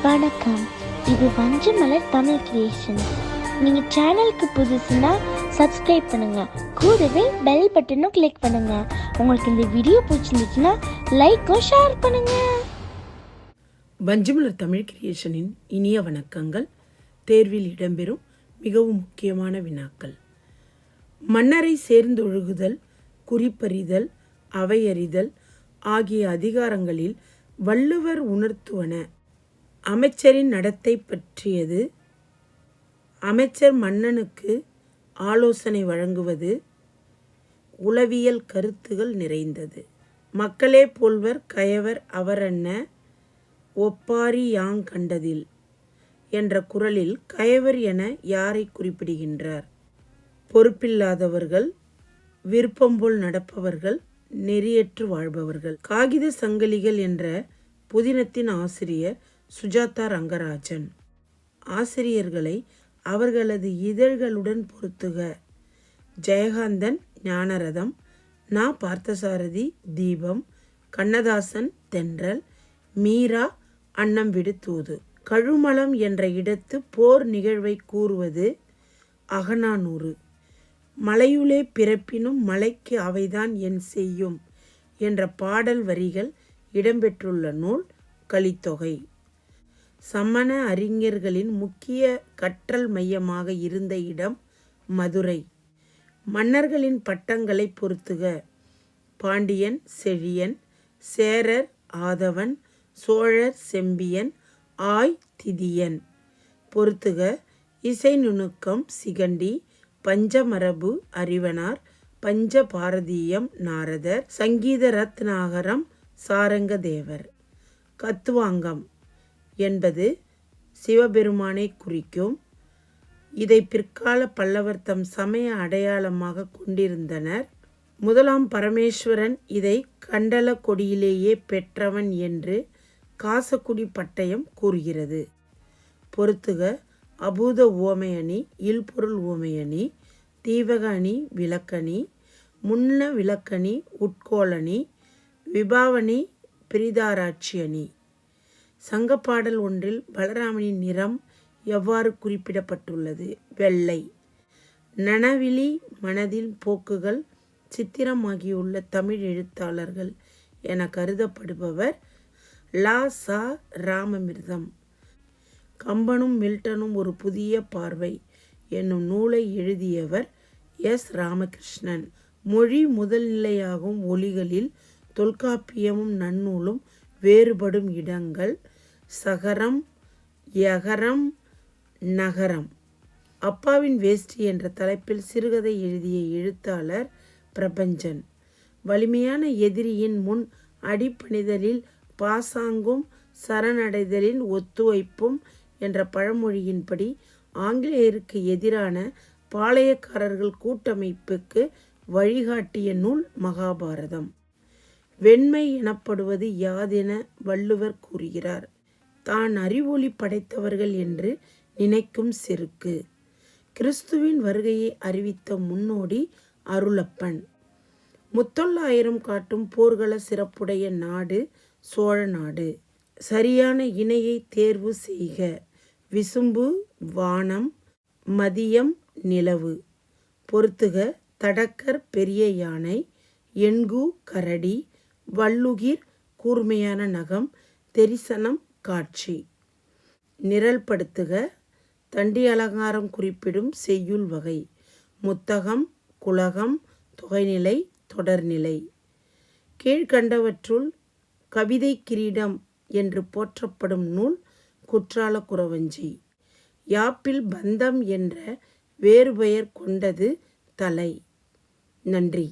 வணக்கம். இது வஞ்சமலர் தமிழ் கிரியேஷன். நீங்க சேனலுக்கு புதுசுன்னா சப்ஸ்கிரைப் பண்ணுங்க, கூடவே பெல் பட்டனும் கிளிக் பண்ணுங்க. உங்களுக்கு இந்த வீடியோ பிடிச்சிருந்துச்சுன்னா லைக்கும் ஷேர் பண்ணுங்க. வஞ்சமலர் தமிழ் கிரியேஷனின் இனிய வணக்கங்கள். தேர்வில் இடம்பெறும் மிகவும் முக்கியமான வினாக்கள். மன்னரை சேர்ந்தொழுகுதல், குறிப்பறிதல், அவையறிதல் ஆகிய அதிகாரங்களில் வள்ளுவர் உணர்த்துவன. அமைச்சரின் நடத்தை பற்றியது. அமைச்சர் மன்னனுக்கு ஆலோசனை வழங்குவது. உளவியல் கருத்துகள் நிறைந்தது. மக்களே போல்வர் கயவர் அவரன்ன ஒப்பாரி யாங் கண்டதில் என்ற குறளில் கயவர் என யாரை குறிப்பிடுகின்றார்? பொறுப்பில்லாதவர்கள், விருப்பம்போல் நடப்பவர்கள், நெறியற்று வாழ்பவர்கள். காகித சங்கிலிகள் என்ற புதினத்தின் ஆசிரியர் சுஜாதா ரங்கராஜன். ஆசிரியர்களை அவர்களது இதழ்களுடன் பொருத்துக. ஜெயகாந்தன் ஞானரதம், நா. பார்த்தசாரதி தீபம், கண்ணதாசன் தென்றல், மீரா அன்னம் விடு தூது. கழுமலம் என்ற இடத்து போர் நிகழ்வை கூறுவது அகநானூறு. மலையுளே பிறப்பினும் மலைக்கு அவைதான் என் செய்யும் என்ற பாடல் வரிகள் இடம்பெற்றுள்ள நூல் கலித்தொகை. சமண அறிஞர்களின் முக்கிய கற்றல் மையமாக இருந்த இடம் மதுரை. மன்னர்களின் பட்டங்களை பொருத்துக. பாண்டியன் செழியன், சேரர் ஆதவன், சோழர் செம்பியன், ஆய் திதியன். பொருத்துக. இசை நுணுக்கம் சிகண்டி, பஞ்சமரபு அறிவனார், பஞ்ச பாரதீயம் நாரதர், சங்கீத ரத்னாகரம் சாரங்கதேவர். கத்துவாங்கம் என்பது சிவபெருமானை குறிக்கும். இதை பிற்கால பல்லவர் தம் சமய அடையாளமாக கொண்டிருந்தனர். முதலாம் பரமேஸ்வரன் இதை கண்டல கொடியிலேயே பெற்றவன் என்று காசக்குடி பட்டயம் கூறுகிறது. பொருத்துக. அபூத உவமையணி, இல்பொருள் உவமையணி, தீவக அணி விளக்கணி, முன்ன விளக்கணி உட்கோளணி, விபாவணி பிரிதாராட்சி அணி. சங்கப்பாடல் ஒன்றில் பலராமனின் நிறம் எவ்வாறு குறிப்பிடப்பட்டுள்ளது? வெள்ளை. நனவிலி மனதில் போக்குகள் சித்திரமாகியுள்ள தமிழ் எழுத்தாளர்கள் என கருதப்படுபவர் லா. ச. ராமமிர்தம். கம்பனும் மில்டனும் ஒரு புதிய பார்வை என்னும் நூலை எழுதியவர் எஸ். ராமகிருஷ்ணன். மொழி முதல்நிலையாகும் ஒலிகளில் தொல்காப்பியமும் நன்னூலும் வேறுபடும் இடங்கள் சகரம், யகரம், நகரம். அப்பாவின் வேஷ்டி என்ற தலைப்பில் சிறுகதை எழுதிய எழுத்தாளர் பிரபஞ்சன். வலிமையான எதிரியின் முன் அடிபணிதலில் பாசாங்கும் சரணடைதலின் ஒத்துழைப்பும் என்ற பழமொழியின்படி ஆங்கிலேயருக்கு எதிரான பாளையக்காரர்கள் கூட்டமைப்புக்கு வழிகாட்டிய நூல் மகாபாரதம். வெண்மை எனப்படுவது யாதென வள்ளுவர் கூறுகிறார்? தான் அறிவொளி படைத்தவர்கள் என்று நினைக்கும் செருக்கு. கிறிஸ்துவின் வருகையை அறிவித்த முன்னோடி அருளப்பன். 300,000 காட்டும் போர்கள சிறப்புடைய நாடு சோழ நாடு. சரியான இணையை தேர்வு செய்க. விசும்பு வானம், மதியம் நிலவு. பொருத்துக. தடக்கர் பெரிய யானை, எண்கு கரடி, வள்ளுகிர் கூர்மையான நகம், தெரிசனம் காட்சி. நிரல்படுத்துக. தண்டி அலங்காரம் குறிப்பிடும் செய்யுள் வகை. முத்தகம், குலகம், தொகைநிலை, தொடர்நிலை. கீழ்கண்டவற்றுள் கவிதை கிரீடம் என்று போற்றப்படும் நூல் குற்றால குறவஞ்சி. யாப்பில் பந்தம் என்ற வேறுபெயர் கொண்டது தலை. நன்றி.